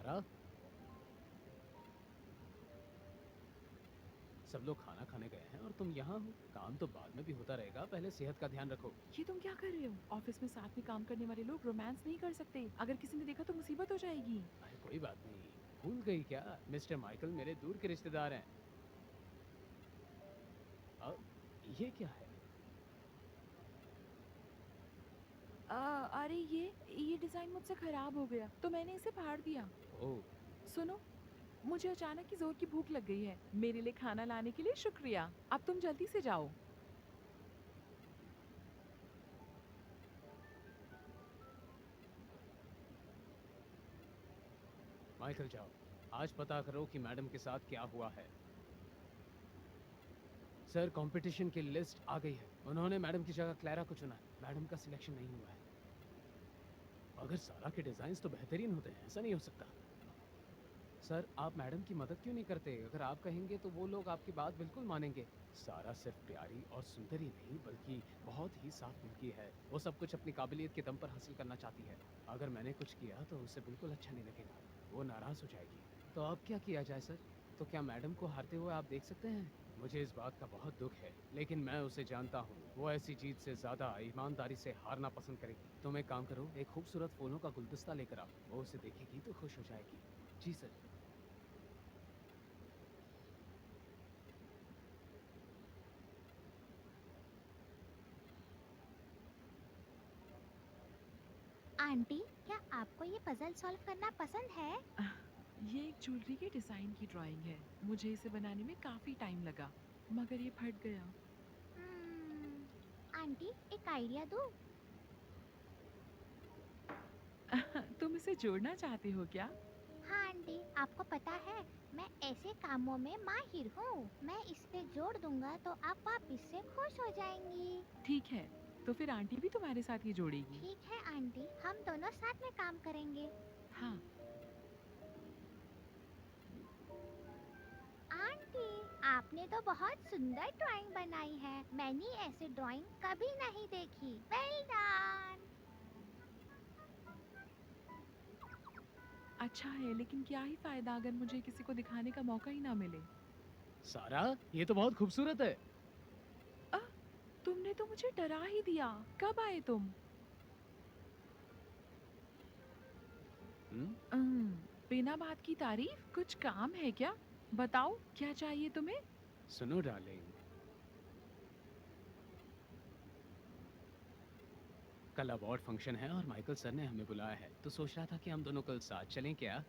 सारा, सब लोग खाना खाने गए हैं और तुम यहाँ हो। काम तो बाद में भी होता रहेगा, पहले सेहत का ध्यान रखो। ये तुम क्या कर रहे हो? ऑफिस में साथ में काम करने वाले लोग रोमांस नहीं कर सकते। अगर किसी ने देखा तो मुसीबत हो जाएगी। अरे कोई बात नहीं, भूल गई क्या? मिस्टर माइकल मेरे दूर के रिश्तेदार हैं। अब ये क्या है? अरे ये डिजाइन मुझसे खराब हो गया तो मैंने इसे फाड़ दिया। ओह, सुनो, मुझे अचानक की जोर की भूख लग गई है। मेरे लिए खाना लाने के लिए शुक्रिया। अब तुम जल्दी से जाओ। माइकल जाओ, आज पता करो कि मैडम के साथ क्या हुआ है। सर, कंपटीशन की लिस्ट आ गई है। उन्होंने मैडम की जगह क्लैरा को चुना है। मैडम का सिलेक्शन नहीं हुआ है। मगर सारा के डिजाइन तो बेहतरीन होते हैं, ऐसा नहीं हो सकता। सर, आप मैडम की मदद क्यों नहीं करते? अगर आप कहेंगे तो वो लोग आपकी बात बिल्कुल मानेंगे। सारा सिर्फ प्यारी और सुंदर ही नहीं बल्कि बहुत ही साफ दिल की है। वो सब कुछ अपनी काबिलियत के दम पर हासिल करना चाहती है। अगर मैंने कुछ किया तो उसे बिल्कुल अच्छा नहीं लगेगा। वो नाराज हो जाएगी। तो अब क्या किया जाए सर? तो क्या मैडम को हारते हुए आप देख सकते हैं? मुझे इस बात का बहुत दुख है, लेकिन मैं उसे जानता हूँ। वो ऐसी जीत से ज्यादा ईमानदारी से हारना पसंद करेगी। तुम एक काम करो, एक खूबसूरत फूलों का गुलदस्ता लेकर आओ। वो उसे देखेगी तो खुश हो जाएगी। जी सर। आंटी, क्या आपको ये पजल सॉल्व करना पसंद है? आह, ये एक ज्वेलरी के डिजाइन की ड्राइंग है। मुझे इसे बनाने में काफी टाइम लगा, मगर ये फट गया। हम्म, आंटी एक आइडिया दूँ? तुम इसे जोड़ना चाहते हो क्या? हाँ आंटी, आपको पता है मैं ऐसे कामों में माहिर हूँ। मैं इस पे जोड़ दूंगा तो आप वापिस से खुश हो जाएंगी। ठीक है, तो फिर आंटी भी तुम्हारे साथ ये जोड़ेगी। ठीक है आंटी, हम दोनों साथ में काम करेंगे। हाँ। आंटी, आपने तो बहुत सुंदर ड्राइंग बनाई है। मैंने ऐसे ड्राइंग कभी नहीं देखी। Well done. अच्छा है, लेकिन क्या ही फायदा अगर मुझे किसी को दिखाने का मौका ही ना मिले। सारा, ये तो बहुत खूबसूरत है। अ, तुमने तो मुझे डरा ही दिया। कब आए तुम? हम्म, बिना बात की तारीफ? कुछ काम है क्या? बताओ, क्या चाहिए तुम्हें? सुनो डार्लिंग, कल अवार्ड फंक्शन है और माइकल सर ने हमें बुलाया है, तो सोच रहा था कि हम दोनों कल साथ चलें क्या?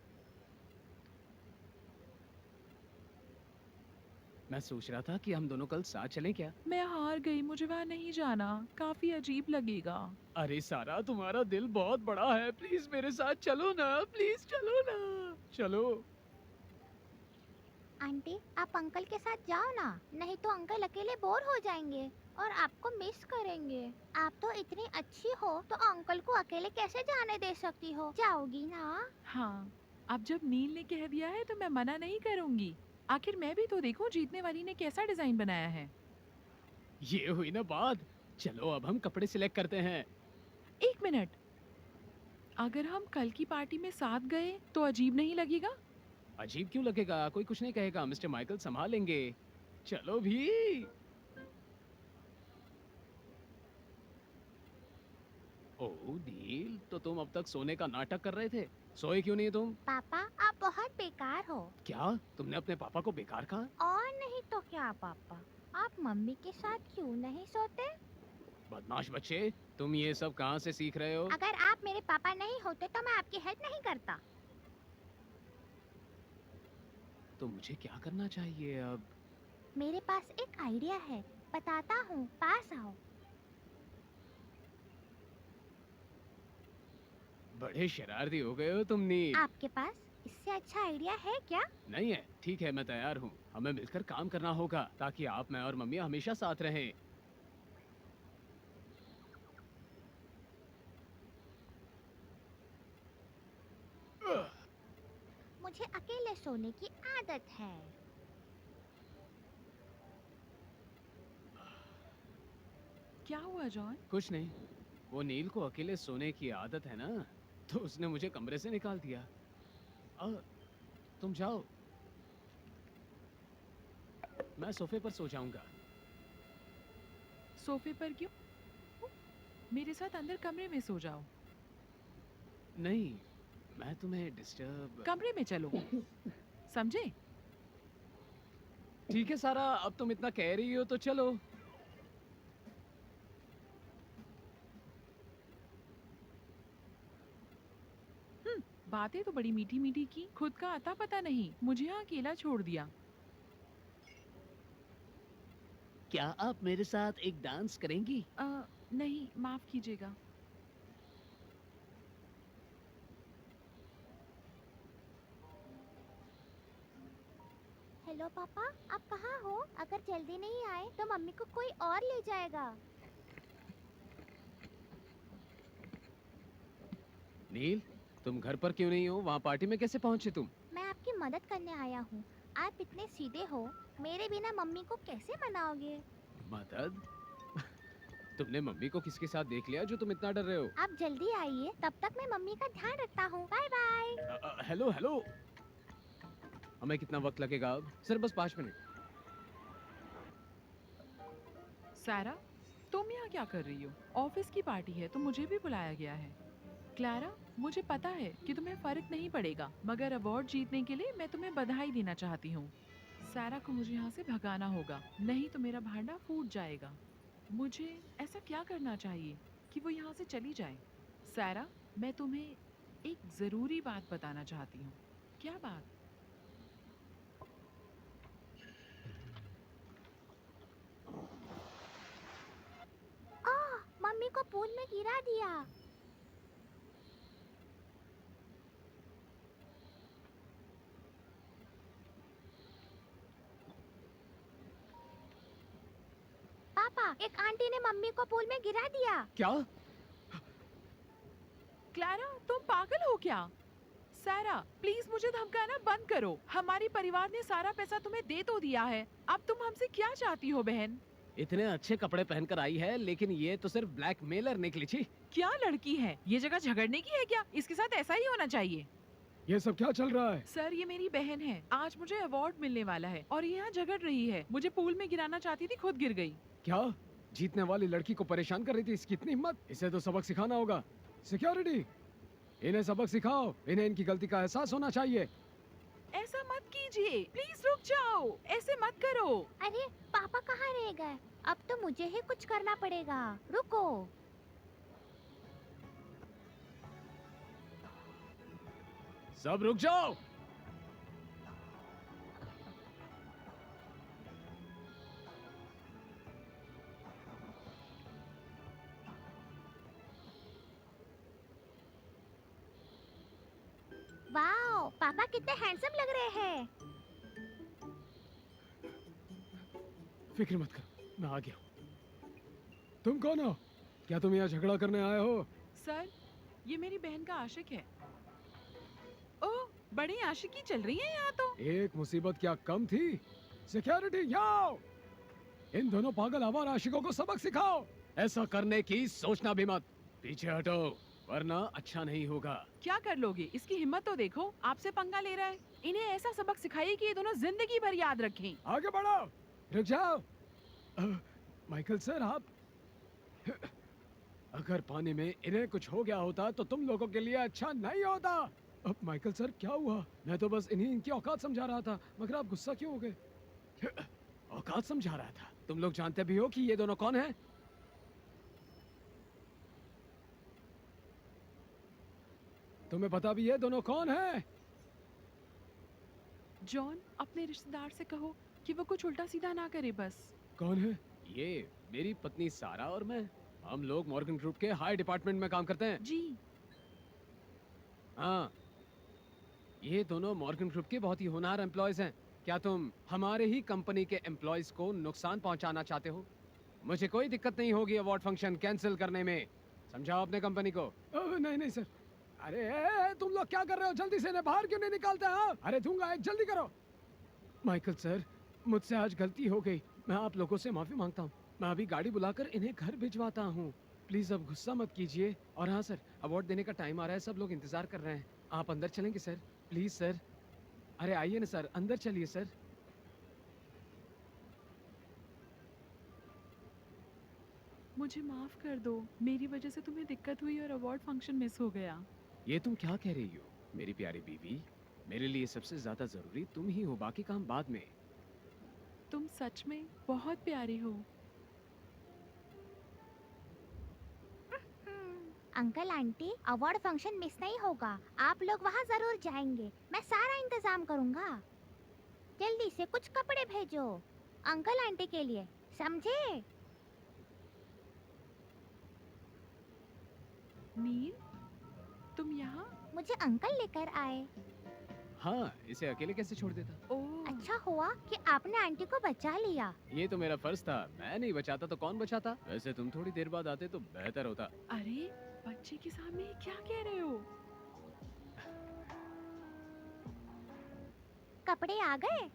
मैं सोच रहा था कि हम दोनों कल साथ चलें क्या? मैं हार गई, मुझे वहां नहीं जाना। काफी अजीब लगेगा। अरे सारा, तुम्हारा दिल बहुत बड़ा है, प्लीज मेरे साथ चलो ना, प्लीज चलो ना। चलो। आंटी, आप अंकल के साथ जाओ ना, नहीं तो अंकल अकेले बोर हो जाएंगे और आपको मिस करेंगे। आप तो इतनी अच्छी हो तो अंकल को अकेले कैसे जाने दे सकती हो? जाओगी ना? हाँ, अब जब नील ने कह दिया है तो मैं मना नहीं करूंगी। आखिर मैं भी तो देखूं जीतने वाली ने कैसा डिजाइन बनाया है। ये हुई ना बात। चलो अब हम कपड़े सिलेक्ट करते हैं। एक मिनट, अगर हम कल की पार्टी में साथ गए तो अजीब नहीं लगेगा? अजीब क्यों लगेगा? कोई कुछ नहीं कहेगा, मिस्टर माइकल संभाल लेंगे। चलो भी। ओह नील, तो तुम अब तक सोने का नाटक कर रहे थे? सोए क्यों नहीं तुम? पापा, आप बहुत बेकार हो। क्या? तुमने अपने पापा को बेकार कहा? और नहीं तो क्या पापा, आप मम्मी के साथ क्यों नहीं सोते? बदमाश बच्चे, तुम ये सब कहाँ से सीख रहे हो? अगर आप मेरे पापा नहीं होते तो मैं आपकी हेल्प नहीं करता। तो मुझे क्या करना चाहिए अब? मेरे पास एक आइडिया है, बताता हूँ, पास आओ। बड़े शरारती हो गए हो तुम नील। आपके पास इससे अच्छा आइडिया है क्या? नहीं है? ठीक है, मैं तैयार हूँ। हमें मिलकर काम करना होगा ताकि आप, मैं और मम्मी हमेशा साथ रहें। अह, मुझे अकेले सोने की आदत है। क्या हुआ जॉन? कुछ नहीं। वो नील को अकेले सोने की आदत है ना, तो उसने मुझे कमरे से निकाल दिया। तुम जाओ, मैं सोफे पर सो जाऊंगा। सोफे पर क्यों? मेरे साथ अंदर कमरे में सो जाओ। नहीं, मैं तुम्हें डिस्टर्ब। कमरे में चलो, समझे? ठीक है सारा, अब तुम इतना कह रही हो तो चलो। बातें तो बड़ी मीठी मीठी की, खुद का अता पता नहीं, मुझे यहाँ अकेला छोड़ दिया। क्या आप मेरे साथ एक डांस करेंगी? नहीं, माफ कीजिएगा। हेलो पापा, आप कहाँ हो? अगर जल्दी नहीं आए तो मम्मी को कोई और ले जाएगा। नील, तुम घर पर क्यों नहीं हो? वहाँ पार्टी में कैसे पहुँचे तुम? मैं आपकी मदद करने आया हूँ। आप इतने सीधे हो, मेरे बिना मम्मी को कैसे मनाओगे? मदद? तुमने मम्मी को किसके साथ देख लिया जो तुम इतना डर रहे हो? आप जल्दी आइए, तब तक मैं मम्मी का ध्यान रखता हूँ। Bye bye. हेलो हेलो, हमें कितना वक्त लगेगा अब? सर बस 5 मिनट। सारा, तुम यहाँ क्या कर रही हो? ऑफिस की पार्टी है तो मुझे भी बुलाया गया है। क्लारा, मुझे पता है कि तुम्हें फर्क नहीं पड़ेगा, मगर अवार्ड जीतने के लिए मैं तुम्हें बधाई देना चाहती हूँ। सारा को मुझे यहाँ से भगाना होगा, नहीं तो मेरा भांडा फूट जाएगा। मुझे ऐसा क्या करना चाहिए कि वो यहाँ से चली जाए? सारा, मैं तुम्हें एक जरूरी बात बताना चाहती हूँ। क्या बात? ओह, मम्मी को पूल में गिरा दिया। पापा, एक आंटी ने मम्मी को पूल में गिरा दिया। क्या? क्लारा, तुम पागल हो क्या? सारा, प्लीज मुझे धमकाना बंद करो। हमारे परिवार ने सारा पैसा तुम्हें दे तो दिया है, अब तुम हमसे क्या चाहती हो बहन? इतने अच्छे कपड़े पहनकर आई है, लेकिन ये तो सिर्फ ब्लैकमेलर निकली थी। क्या लड़की है? ये जगह झगड़ने की है क्या? इसके साथ ऐसा ही होना चाहिए। ये सब क्या चल रहा है? सर, ये मेरी बहन है, आज मुझे अवार्ड मिलने वाला है और ये यहाँ झगड़ रही है। मुझे पूल में गिराना चाहती थी, खुद गिर गई। क्या? जीतने वाली लड़की को परेशान कर रही थी? इसकी इतनी हिम्मत? इसे तो सबक सिखाना होगा। सिक्योरिटी, इन्हें सबक सिखाओ। इन्हें इनकी गलती का एहसास होना चाहिए। ऐसा मत कीजिए, प्लीज रुक जाओ, ऐसे मत करो। अरे, पापा कहाँ रह गए? अब तो मुझे ही कुछ करना पड़ेगा। रुको। सब रुक जाओ। वाओ, पापा कितने हैंडसम लग रहे हैं। फिक्र मत करो, मैं आ गया हूँ। तुम कौन हो? क्या तुम यहाँ झगड़ा करने आए हो? सर, ये मेरी बहन का आशिक है। ओह, बड़ी आशिकी चल रही है यहाँ तो। एक मुसीबत क्या कम थी? सिक्योरिटी, यहाँ इन दोनों पागल आवारा आशिकों को सबक सिखाओ। ऐसा करने की सोचना भी मत। पीछे हटो, वरना अच्छा नहीं होगा। क्या कर लोगे? इसकी हिम्मत तो देखो, आपसे पंगा ले रहा है। इन्हें ऐसा सबक सिखाइए कि ये दोनों जिंदगी भर याद रखें। आगे बढ़ो, रुक जाओ। माइकल सर, आप अगर पानी में इन्हें कुछ हो गया होता तो तुम लोगों के लिए अच्छा नहीं होता। अब माइकल सर, क्या हुआ? मैं तो बस इनकी औकात समझा रहा था, मगर आप गुस्सा क्यों हो गए? औकात समझा रहा था? तुम लोग जानते भी हो कि ये दोनों कौन हैं? तुम्हें पता भी है दोनों कौन हैं? जॉन, अपने रिश्तेदार से कहो कि वो कुछ उल्टा सीधा ना करे बस। कौन है? ये मेरी पत्नी सारा और मैं। हम लोग मॉर्गन ग्रुप के हाई डिपार्टमेंट में काम करते हैं। जी। हाँ, ये दोनों मॉर्गन ग्रुप के बहुत ही होनहार एम्प्लॉयज हैं। क्या तुम हमारे ही कंपनी के एम्प्लॉयज को नुकसान पहुंचाना चाहते हो? मुझे कोई दिक्कत नहीं होगी अवार्ड फंक्शन कैंसिल करने में। समझाओ अपने कंपनी को। नहीं नहीं सर। अरे तुम लोग क्या कर रहे हो? जल्दी से इन्हें बाहर क्यों नहीं निकालते? हाँ, अरे दूंगा एक, जल्दी करो। माइकल सर, मुझसे आज गलती हो गई, मैं आप लोगों से माफी मांगता हूँ। मैं अभी गाड़ी बुलाकर इन्हें घर भिजवाता हूँ। प्लीज अब गुस्सा मत कीजिए। और हाँ सर, अवार्ड देने का टाइम आ रहा है, सब लोग इंतजार कर रहे हैं। आप अंदर चलेंगे सर? प्लीज सर, अरे आइए ना सर, अंदर चलिए सर। मुझे माफ कर दो, मेरी वजह से तुम्हें दिक्कत हुई और अवार्ड फंक्शन मिस हो गया। ये तुम क्या कह रही हो मेरी प्यारी बीवी? मेरे लिए सबसे ज्यादा जरूरी तुम ही हो, बाकी काम बाद में। तुम सच में बहुत प्यारी हो। Uncle aunty, award function miss नहीं होगा। आप लोग वहाँ जरूर जाएंगे। मैं सारा इंतजाम करूँगा। जल्दी से कुछ कपड़े भेजो अंकल आंटी के लिए, समझे? नील, तुम यहाँ? मुझे अंकल लेकर आए। हाँ, इसे अकेले कैसे छोड़ देता? ओह, अच्छा हुआ कि आपने आंटी को बचा लिया। ये तो मेरा फर्ज था, मैं नहीं बचाता तो कौन बचाता? वैसे तुम थोड़ी देर बाद आते तो बेहतर होता। अरे बच्चे के सामने ये क्या कह रहे हो? कपड़े आ गए?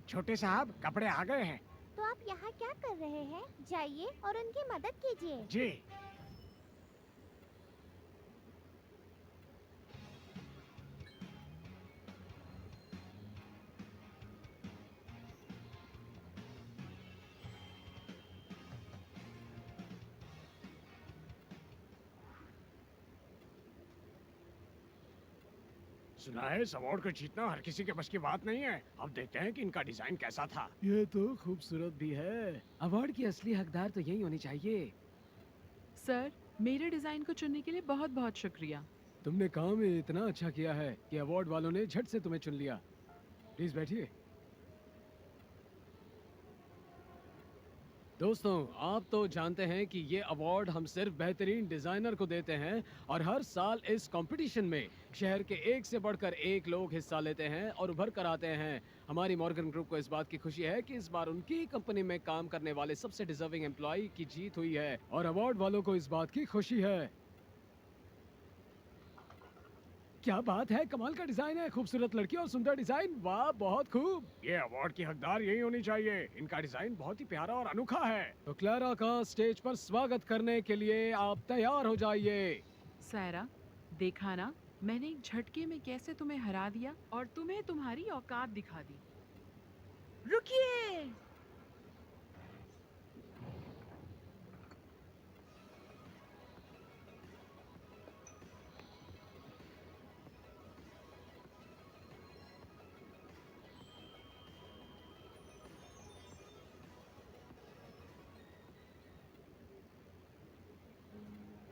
छोटे साहब, कपड़े आ गए हैं। तो आप यहाँ क्या कर रहे हैं? जाइए और उनकी मदद कीजिए। जी। सुना है इस अवार्ड को जीतना हर किसी के बस की बात नहीं है। अब देखते हैं कि इनका डिजाइन कैसा था। ये तो खूबसूरत भी है। अवार्ड की असली हकदार तो यही होनी चाहिए। सर, मेरे डिजाइन को चुनने के लिए बहुत बहुत शुक्रिया। तुमने काम इतना अच्छा किया है कि अवार्ड वालों ने झट से तुम्हें चुन लिया। प्लीज बैठिए। दोस्तों, आप तो जानते हैं कि ये अवार्ड हम सिर्फ बेहतरीन डिजाइनर को देते हैं और हर साल इस कंपटीशन में शहर के एक से बढ़कर एक लोग हिस्सा लेते हैं और उभर कर आते हैं। हमारी मॉर्गन ग्रुप को इस बात की खुशी है कि इस बार उनकी कंपनी में काम करने वाले सबसे डिजर्विंग एम्प्लॉय की जीत हुई है और अवार्ड वालों को इस बात की खुशी है। क्या बात है, कमाल का डिजाइन है, खूबसूरत लड़की और सुंदर डिजाइन, वाह बहुत खूब। ये अवार्ड की हकदार यही होनी चाहिए। इनका डिजाइन बहुत ही प्यारा और अनोखा है। तो क्लारा का स्टेज पर स्वागत करने के लिए आप तैयार हो जाइए। सायरा, देखा ना, मैंने एक झटके में कैसे तुम्हें हरा दिया और तुम्हें तुम्हारी औकात दिखा दी। रुकिए!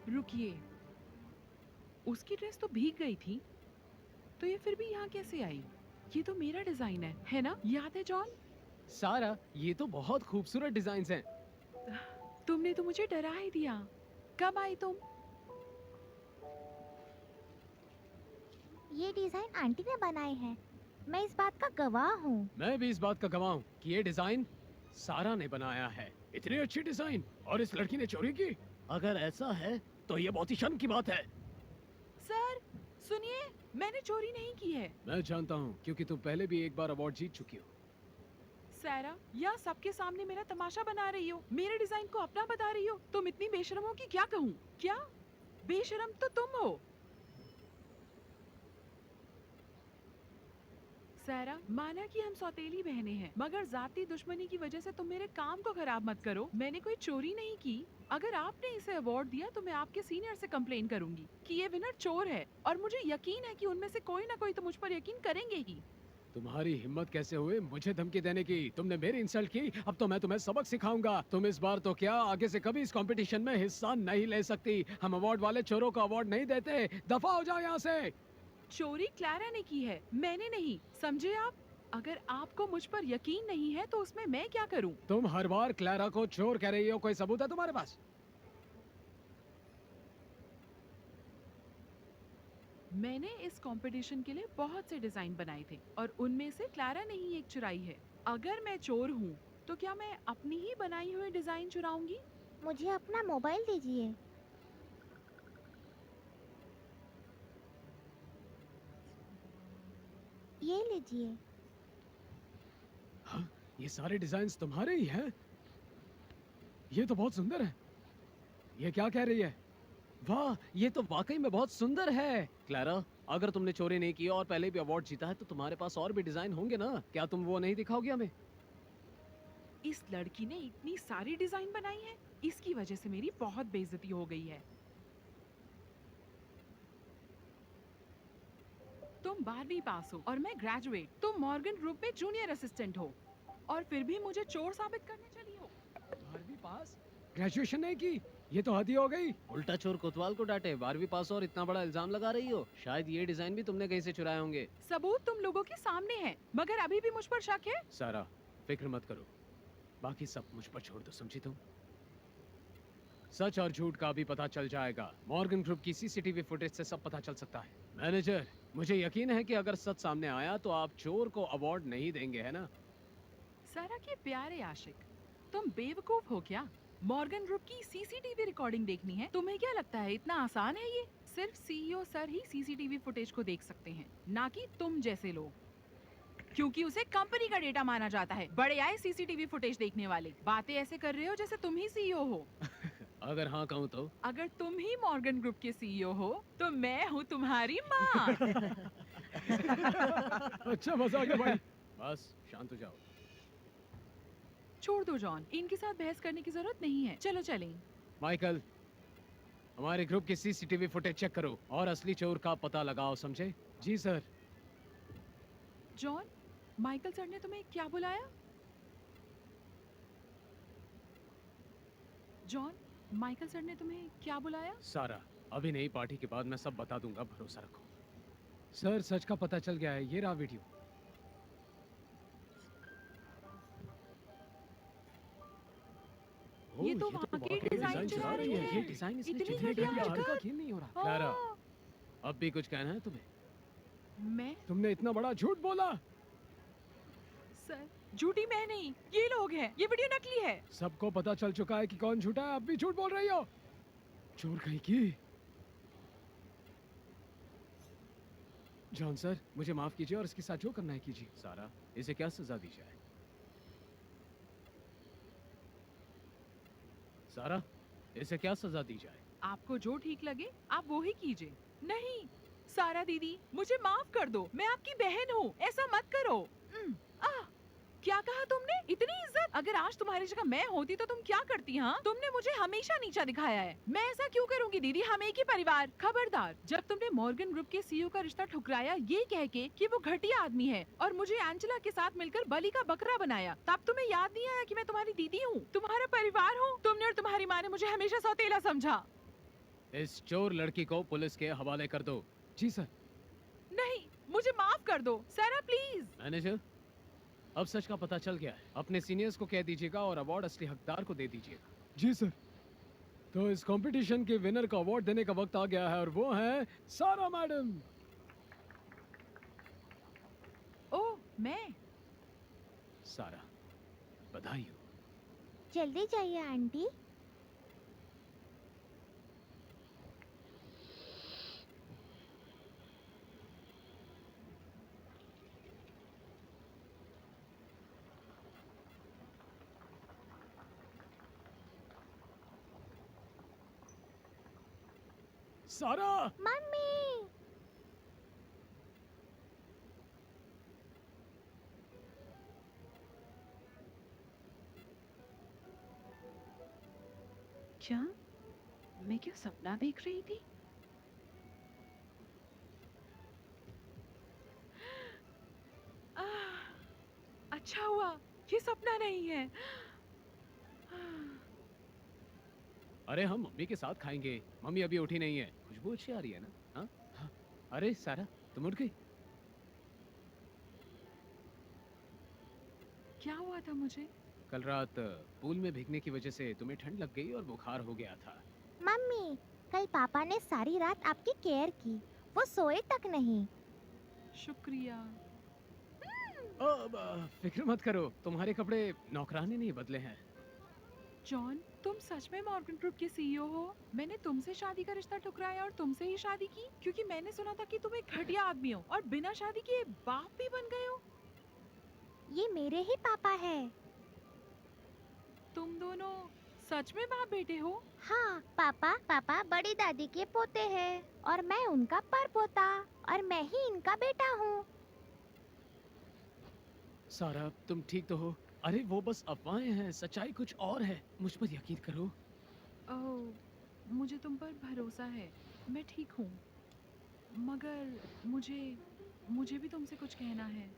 रुकिए, उसकी ड्रेस तो भीग गई थी, तो ये फिर भी यहाँ कैसे आई? ये तो मेरा डिजाइन है ना? याद है जॉन? सारा, ये तो बहुत खूबसूरत डिजाइन्स हैं। तुमने तो मुझे डरा ही दिया। कब आई तुम? ये डिजाइन आंटी ने बनाए हैं। मैं इस बात का गवाह हूँ। मैं भी इस बात का गवाह हूँ कि ये डिजाइन सारा ने बनाया है। इतनी अच्छी डिजाइन और इस लड़की ने चोरी की। अगर ऐसा है तो ये बहुत ही शर्म की बात है। सर, सुनिए, मैंने चोरी नहीं की है। मैं जानता हूँ क्योंकि तुम पहले भी एक बार अवार्ड जीत चुकी हो। सारा, या सबके सामने मेरा तमाशा बना रही हो, मेरे डिजाइन को अपना बता रही हो। तुम इतनी बेशरम हो कि क्या कहूँ? क्या बेशरम तो तुम हो। सारा, माना कि हम सौतेली बहनें हैं, मगर जाती दुश्मनी की वजह से तुम मेरे काम को खराब मत करो। मैंने कोई चोरी नहीं की। अगर आपने इसे अवार्ड दिया तो मैं आपके सीनियर से कंप्लेन करूंगी कि ये विनर चोर है, और मुझे यकीन है कि उनमें से कोई ना कोई तो मुझ पर यकीन करेंगे ही। तुम्हारी हिम्मत कैसे हुई मुझे धमकी देने की? तुमने मेरी इंसल्ट की, अब तो मैं तुम्हें सबक सिखाऊंगा। तुम इस बार तो क्या, आगे से कभी इस कंपटीशन में हिस्सा नहीं ले सकती। हम अवार्ड वाले चोरों को अवार्ड नहीं देते। दफा हो जाओ यहाँ से। चोरी क्लारा ने की है, मैंने नहीं, समझे आप? अगर आपको मुझ पर यकीन नहीं है तो उसमें मैं क्या करूं? तुम हर बार क्लारा को चोर कह रही हो, कोई सबूत है तुम्हारे पास? मैंने इस कंपटीशन के लिए बहुत से डिजाइन बनाए थे और उनमें से क्लारा ने ही एक चुराई है। अगर मैं चोर हूँ तो क्या मैं अपनी ही बनाई हुई डिजाइन चुराऊंगी? मुझे अपना मोबाइल दीजिए। ये लीजिए। हाँ, ये सारे डिजाइन्स तुम्हारे ही हैं? ये तो बहुत सुंदर है। ये क्या कह रही है? वाह, ये तो वाकई में बहुत सुंदर है। क्लारा, अगर तुमने चोरी नहीं की और पहले भी अवार्ड जीता है तो तुम्हारे पास और भी डिजाइन होंगे ना? क्या तुम वो नहीं दिखाओगे हमें? इस लड़की ने इतनी सारी डिजाइन बनाई है, इसकी वजह से मेरी बहुत बेइज्जती हो गई है। तुम 12वीं पास हो और मैं ग्रेजुएट। तुम मॉर्गन ग्रुप में जूनियर असिस्टेंट हो और फिर भी मुझे चोर साबित करने चली हो। 12वीं पास? ग्रेजुएशन नहीं की? ये तो हद ही हो गई। उल्टा चोर कोतवाल को डांटे, 12वीं पास और इतना बड़ा इल्जाम लगा रही हो। शायद ये डिजाइन भी तुमने कहीं से चुराए होंगे। सबूत तुम लोगों के सामने है, मगर अभी भी मुझ पर शक है। सारा, फिक्र मत करो, बाकी सब मुझ पर छोड़ दो, समझी तुम? सच और झूठ का भी पता चल जाएगा। मॉर्गन ग्रुप की सीसीटीवी फुटेज से सब पता चल सकता है। मैनेजर, मुझे यकीन है कि अगर सच सामने आया तो आप चोर को अवार्ड नहीं देंगे, है ना? सारा के प्यारे आशिक, तुम बेवकूफ हो क्या? मॉर्गन ग्रुप की सीसीटीवी रिकॉर्डिंग देखनी है? तुम्हें क्या लगता है इतना आसान है ये? सिर्फ सीईओ सर ही सीसीटीवी फुटेज को देख सकते हैं, ना कि तुम जैसे लोग, क्योंकि उसे कंपनी का डेटा माना जाता है। बड़े आए सीसीटीवी फुटेज देखने वाले, बातें ऐसे कर रहे हो जैसे तुम ही सीईओ हो। अगर हाँ कहूँ तो? अगर तुम ही मॉर्गन ग्रुप के सीईओ हो तो मैं हूँ तुम्हारी माँ। अच्छा मजा आ गया भाई। बस शांत हो जाओ। छोड़ दो जॉन, इनके साथ बहस करने की जरूरत नहीं है। चलो चलें। माइकल, हमारे ग्रुप की सीसीटीवी फुटेज चेक करो और असली चोर का पता लगाओ, समझे? जी सर। जॉन, माइकल सर ने तुम्हें क्या बुलाया? जॉन, माइकल सर ने तुम्हें क्या बुलाया? सारा, अभी नहीं, पार्टी के बाद मैं सब बता दूंगा, भरोसा रखो। सर, सच का पता चल गया है, ये रहा वीडियो। ये तो वहाँ की डिजाइन चुरा रही है। ये डिजाइन इसने इतनी जितनी घटिया घटिया हरकत। हरकत खेल नहीं हो रहा। क्लारा, हाँ, अब भी कुछ कहना है तुम्हें? मैं? तुमने इतना बड़ा झूठ बोला। सर, झूठी मैं नहीं, ये लोग हैं। ये वीडियो नकली है। सबको पता चल चुका है कि कौन झूठा है, अब भी झूठ बोल रही हो। चोर कहीं की। जॉन सर, मुझे माफ कीजिए और इसके साथ जो करना है कीजिए। सारा, इसे क्या सजा दी जाए? सारा, इसे क्या सजा दी जाए? आपको जो ठीक लगे आप वो ही कीजिए। नहीं, सारा दीदी, मुझे माफ कर दो। मैं आपकी बहन हूँ, ऐसा मत करो। क्या कहा तुमने? इतनी इज्जत? अगर आज तुम्हारी जगह मैं होती तो तुम क्या करती? हाँ, तुमने मुझे हमेशा नीचा दिखाया है। मैं ऐसा क्यों करूंगी दीदी, हम एक ही परिवार। खबरदार, जब तुमने मॉर्गन ग्रुप के सीईओ का रिश्ता ठुकराया ये कह के कि वो घटिया आदमी है और मुझे एंजेला के साथ मिलकर बलि का बकरा बनाया, तब तुम्हें याद नहीं आया कि मैं तुम्हारी दीदी हूँ, तुम्हारा परिवार हूँ? तुमने और तुम्हारी माँ ने मुझे हमेशा सौतेला समझा। इस चोर लड़की को पुलिस के हवाले कर दो। जी सर। नहीं, मुझे माफ कर दो सारा, प्लीज। मैनेजर, अब सच का पता चल गया है। अपने सीनियर्स को कह दीजिएगा और अवार्ड असली हकदार को दे दीजिएगा। जी सर। तो इस कंपटीशन के विनर को अवार्ड देने का वक्त आ गया है और वो है सारा मैडम। ओह, मैं? सारा, बधाई हो। जल्दी जाइए आंटी। सारा, मम्मी। क्या मैं क्या सपना देख रही थी? अच्छा हुआ ये सपना नहीं है। अरे हम मम्मी के साथ खाएंगे। मम्मी अभी उठी नहीं है। खुशबू अच्छी आ रही है ना? हाँ? हाँ। अरे सारा, तुम उठ गई? क्या हुआ था मुझे? कल रात पूल में भीगने की वजह से तुम्हें ठंड लग गई और बुखार हो गया था। मम्मी, कल पापा ने सारी रात आपकी केयर की, वो सोए तक नहीं। शुक्रिया। फिक्र मत करो, तुम्हारे कपड़े नौकरानी नहीं बदले हैं। जॉन, तुम सच में मॉर्गन ग्रुप के सीईओ हो? मैंने तुमसे शादी का रिश्ता ठुकराया और तुमसे ही शादी की, क्योंकि मैंने सुना था कि तुम एक घटिया आदमी हो और बिना शादी किए बाप भी बन गए हो। ये मेरे ही पापा है। तुम दोनों सच में बाप बेटे हो? हाँ, पापा बड़ी दादी के पोते हैं और मैं उनका परपोता और मैं ही इनका बेटा हूँ। सारा, तुम ठीक तो हो? अरे वो बस अफवाहें हैं, सच्चाई कुछ और है। मुझ पर यकीन करो। ओह, मुझे तुम पर भरोसा है, मैं ठीक हूँ। मगर मुझे भी तुमसे कुछ कहना है।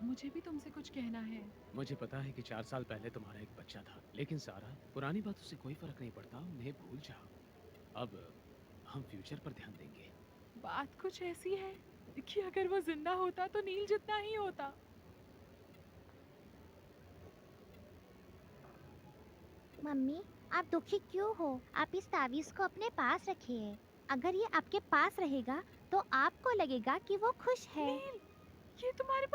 मुझे भी तुमसे कुछ कहना है। मुझे पता है कि 4 साल पहले तुम्हारा एक बच्चा था, लेकिन सारा, पुरानी बातों से कोई फर्क नहीं पड़ता, उन्हें भूल जाओ। अब हम फ्यूचर पर ध्यान देंगे। बात कुछ ऐसी है कि अगर वो जिंदा होता तो नील जितना ही होता। मम्मी, आप दुखी क्यों हो? आप इस तावीज को अपने पास रखिए। अगर ये आपके पास रहेगा तो आपको लगेगा कि वो खुश है। नील, ये तुम्हारे पास